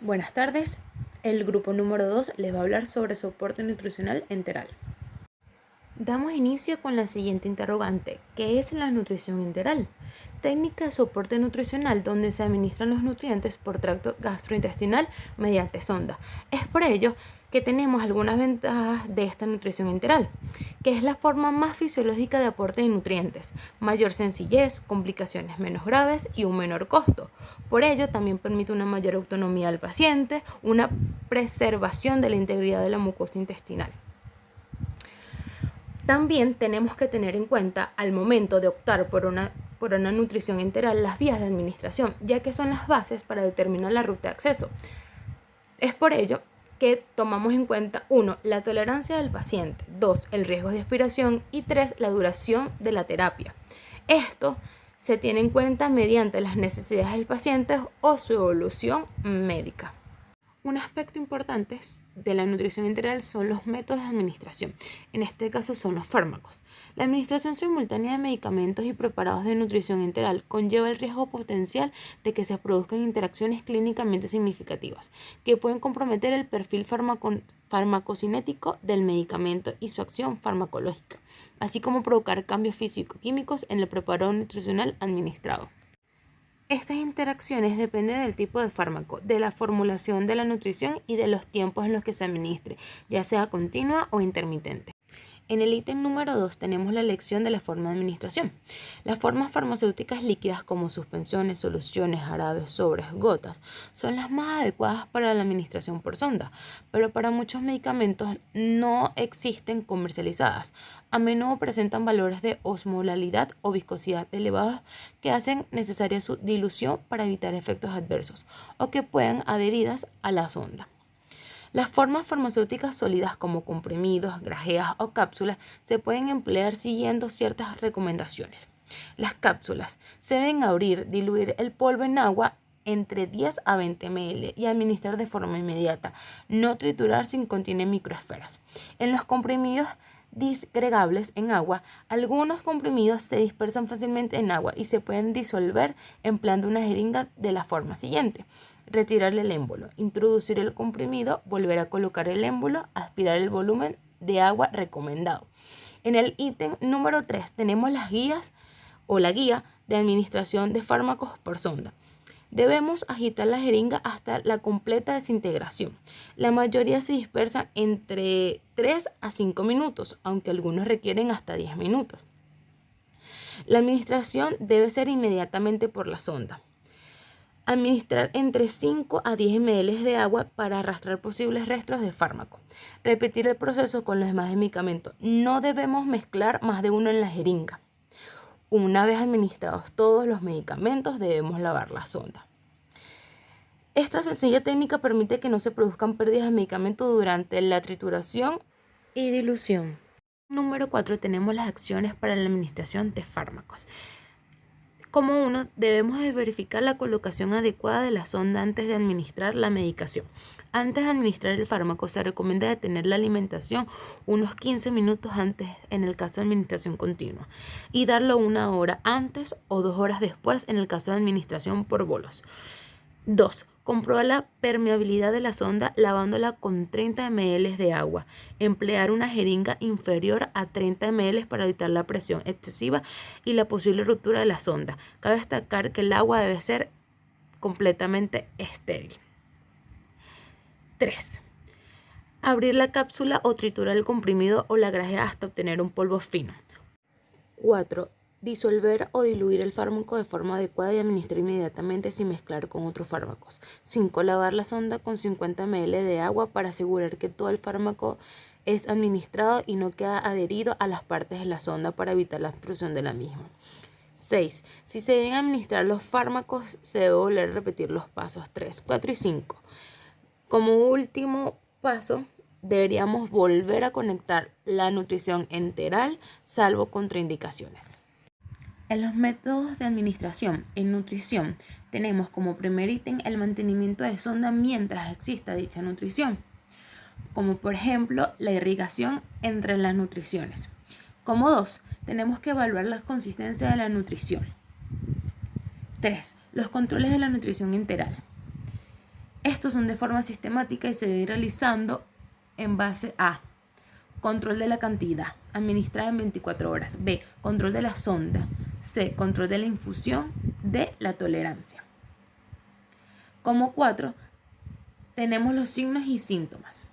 Buenas tardes, el grupo número 2 les va a hablar sobre soporte nutricional enteral. Damos inicio con la siguiente interrogante: ¿qué es la nutrición enteral? Técnica de soporte nutricional donde se administran los nutrientes por tracto gastrointestinal mediante sonda. Es por ello que tenemos algunas ventajas de esta nutrición enteral, que es la forma más fisiológica de aporte de nutrientes, mayor sencillez, complicaciones menos graves y un menor costo. Por ello, también permite una mayor autonomía al paciente, una preservación de la integridad de la mucosa intestinal. También tenemos que tener en cuenta al momento de optar por una nutrición enteral las vías de administración, ya que son las bases para determinar la ruta de acceso. Es por ello que tomamos en cuenta 1. La tolerancia del paciente, 2. El riesgo de aspiración y 3. La duración de la terapia. Esto se tiene en cuenta mediante las necesidades del paciente o su evolución médica. Un aspecto importante de la nutrición enteral son los métodos de administración. En este caso son los fármacos. La administración simultánea de medicamentos y preparados de nutrición enteral conlleva el riesgo potencial de que se produzcan interacciones clínicamente significativas que pueden comprometer el perfil farmacocinético del medicamento y su acción farmacológica, así como provocar cambios físico-químicos en el preparado nutricional administrado. Estas interacciones dependen del tipo de fármaco, de la formulación de la nutrición y de los tiempos en los que se administre, ya sea continua o intermitente. En el ítem número 2 tenemos la elección de la forma de administración. Las formas farmacéuticas líquidas como suspensiones, soluciones, jarabes, sobres, gotas son las más adecuadas para la administración por sonda, pero para muchos medicamentos no existen comercializadas. A menudo presentan valores de osmolalidad o viscosidad elevados que hacen necesaria su dilución para evitar efectos adversos o que puedan adheridas a la sonda. Las formas farmacéuticas sólidas como comprimidos, grajeas o cápsulas se pueden emplear siguiendo ciertas recomendaciones. Las cápsulas se deben abrir, diluir el polvo en agua entre 10 a 20 ml y administrar de forma inmediata, no triturar si contiene microesferas. En los comprimidos disgregables en agua, algunos comprimidos se dispersan fácilmente en agua y se pueden disolver empleando una jeringa de la forma siguiente: retirar el émbolo, introducir el comprimido, volver a colocar el émbolo, aspirar el volumen de agua recomendado. En el ítem número 3 tenemos las guías o la guía de administración de fármacos por sonda. Debemos agitar la jeringa hasta la completa desintegración. La mayoría se dispersa entre 3 a 5 minutos, aunque algunos requieren hasta 10 minutos. La administración debe ser inmediatamente por la sonda. Administrar entre 5 a 10 ml de agua para arrastrar posibles restos de fármaco. Repetir el proceso con los demás medicamentos. No debemos mezclar más de uno en la jeringa. Una vez administrados todos los medicamentos, debemos lavar la sonda. Esta sencilla técnica permite que no se produzcan pérdidas de medicamento durante la trituración y dilución. Número 4 tenemos las acciones para la administración de fármacos. Como 1, debemos de verificar la colocación adecuada de la sonda antes de administrar la medicación. Antes de administrar el fármaco se recomienda detener la alimentación unos 15 minutos antes en el caso de administración continua y darlo 1 hora antes o 2 horas después en el caso de administración por bolos. 2. Comprobar la permeabilidad de la sonda lavándola con 30 ml de agua. Emplear una jeringa inferior a 30 ml para evitar la presión excesiva y la posible ruptura de la sonda. Cabe destacar que el agua debe ser completamente estéril. 3. Abrir la cápsula o triturar el comprimido o la grajea hasta obtener un polvo fino. 4. Disolver o diluir el fármaco de forma adecuada y administrar inmediatamente sin mezclar con otros fármacos. 5. Lavar la sonda con 50 ml de agua para asegurar que todo el fármaco es administrado y no queda adherido a las partes de la sonda para evitar la obstrucción de la misma. 6. Si se deben administrar los fármacos, se debe volver a repetir los pasos 3, 4 y 5. Como último paso, deberíamos volver a conectar la nutrición enteral, salvo contraindicaciones. En los métodos de administración en nutrición tenemos como primer ítem el mantenimiento de sonda mientras exista dicha nutrición, como por ejemplo la irrigación entre las nutriciones. Como 2, tenemos que evaluar la consistencia de la nutrición. 3. Los controles de la nutrición enteral. Estos son de forma sistemática y se debe ir realizando en base a control de la cantidad, administrada en 24 horas. B, control de la sonda. C, control de la infusión. D, la tolerancia. Como 4, tenemos los signos y síntomas.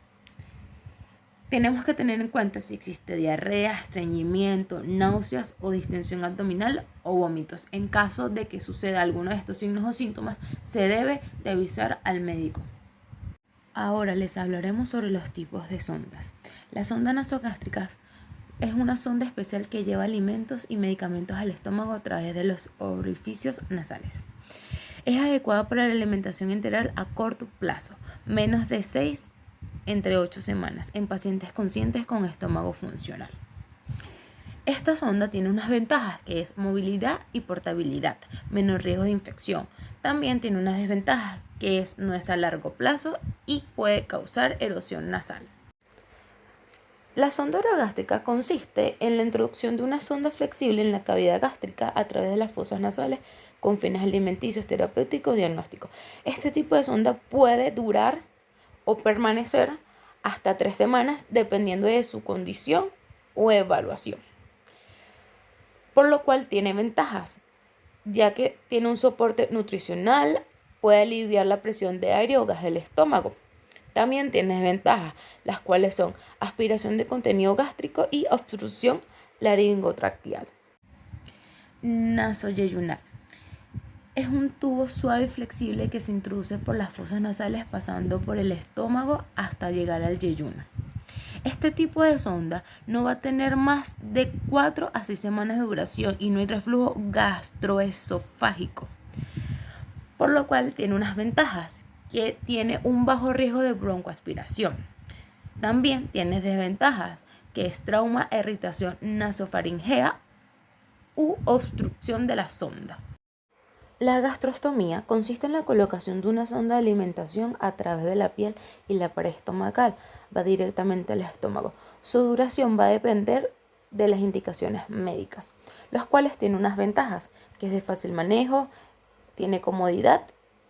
Tenemos que tener en cuenta si existe diarrea, estreñimiento, náuseas o distensión abdominal o vómitos. En caso de que suceda alguno de estos signos o síntomas, se debe de avisar al médico. Ahora les hablaremos sobre los tipos de sondas. La sonda nasogástrica es una sonda especial que lleva alimentos y medicamentos al estómago a través de los orificios nasales. Es adecuada para la alimentación enteral a corto plazo, menos de 6 entre 8 semanas, en pacientes conscientes con estómago funcional. Esta sonda tiene unas ventajas, que es movilidad y portabilidad, menor riesgo de infección. También tiene unas desventajas, que no es a largo plazo y puede causar erosión nasal. La sonda orogástrica consiste en la introducción de una sonda flexible en la cavidad gástrica a través de las fosas nasales con fines alimenticios, terapéuticos, diagnósticos. Este tipo de sonda puede durar o permanecer hasta 3 semanas dependiendo de su condición o evaluación. Por lo cual tiene ventajas, ya que tiene un soporte nutricional, puede aliviar la presión de aire o gas del estómago. También tiene desventajas, las cuales son aspiración de contenido gástrico y obstrucción laringotraqueal. Nasoyeyunal. Es un tubo suave y flexible que se introduce por las fosas nasales pasando por el estómago hasta llegar al yeyuno. Este tipo de sonda no va a tener más de 4 a 6 semanas de duración y no hay reflujo gastroesofágico, por lo cual tiene unas ventajas, que tiene un bajo riesgo de broncoaspiración. También tiene desventajas, que es trauma, irritación nasofaringea u obstrucción de la sonda. La gastrostomía consiste en la colocación de una sonda de alimentación a través de la piel y la pared estomacal. Va directamente al estómago. Su duración va a depender de las indicaciones médicas, los cuales tienen unas ventajas, que es de fácil manejo, tiene comodidad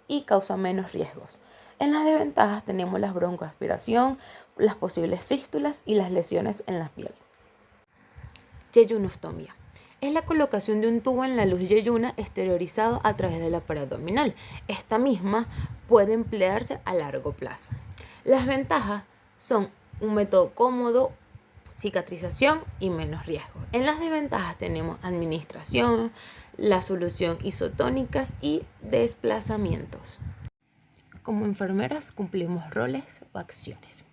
y causa menos riesgos. En las desventajas tenemos la broncoaspiración, las posibles fístulas y las lesiones en la piel. Yeyunostomía. Es la colocación de un tubo en la luz yeyuna exteriorizado a través de la pared abdominal. Esta misma puede emplearse a largo plazo. Las ventajas son un método cómodo, cicatrización y menos riesgo. En las desventajas tenemos administración, la solución isotónicas y desplazamientos. Como enfermeras cumplimos roles o acciones.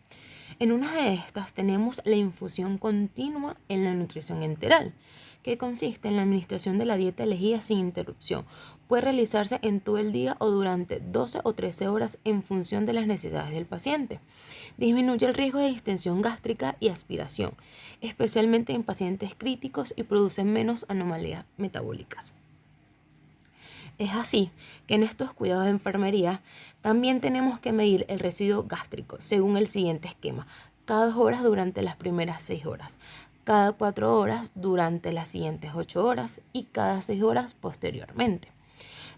En una de estas tenemos la infusión continua en la nutrición enteral, que consiste en la administración de la dieta elegida sin interrupción. Puede realizarse en todo el día o durante 12 o 13 horas en función de las necesidades del paciente. Disminuye el riesgo de distensión gástrica y aspiración, especialmente en pacientes críticos, y produce menos anomalías metabólicas. Es así que en estos cuidados de enfermería también tenemos que medir el residuo gástrico según el siguiente esquema: cada 2 horas durante las primeras 6 horas, cada 4 horas durante las siguientes 8 horas y cada 6 horas posteriormente.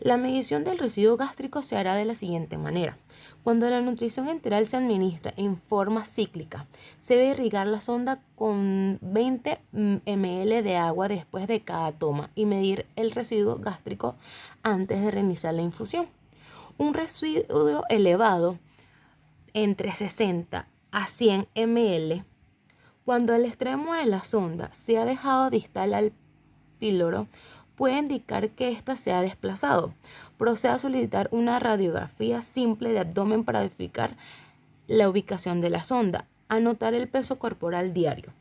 La medición del residuo gástrico se hará de la siguiente manera. Cuando la nutrición enteral se administra en forma cíclica, se debe irrigar la sonda con 20 ml de agua después de cada toma y medir el residuo gástrico antes de reiniciar la infusión. Un residuo elevado entre 60 a 100 ml, cuando el extremo de la sonda se ha dejado distal al píloro, puede indicar que ésta se ha desplazado. Proceda a solicitar una radiografía simple de abdomen para verificar la ubicación de la sonda. Anotar el peso corporal diario,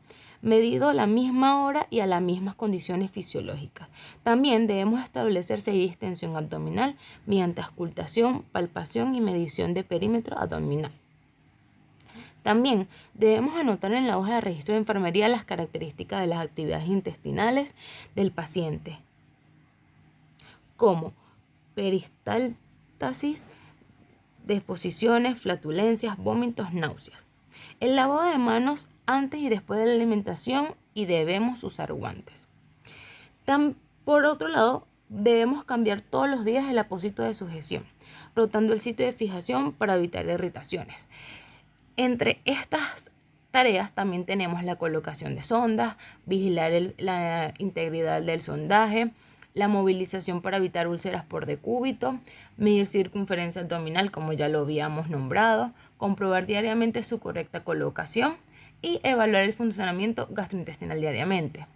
medido a la misma hora y a las mismas condiciones fisiológicas. También debemos establecer si hay distensión abdominal mediante auscultación, palpación y medición de perímetro abdominal. También debemos anotar en la hoja de registro de enfermería las características de las actividades intestinales del paciente, como peristaltasis, deposiciones, flatulencias, vómitos, náuseas. El lavado de manos antes y después de la alimentación, y debemos usar guantes. Por otro lado, Debemos cambiar todos los días el apósito de sujeción, rotando el sitio de fijación para evitar irritaciones. Entre estas tareas también tenemos la colocación de sondas, vigilar la integridad del sondaje, la movilización para evitar úlceras por decúbito, medir circunferencia abdominal como ya lo habíamos nombrado, comprobar diariamente su correcta colocación y evaluar el funcionamiento gastrointestinal diariamente.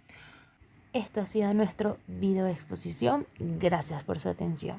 Esto ha sido nuestro video de exposición. Gracias por su atención.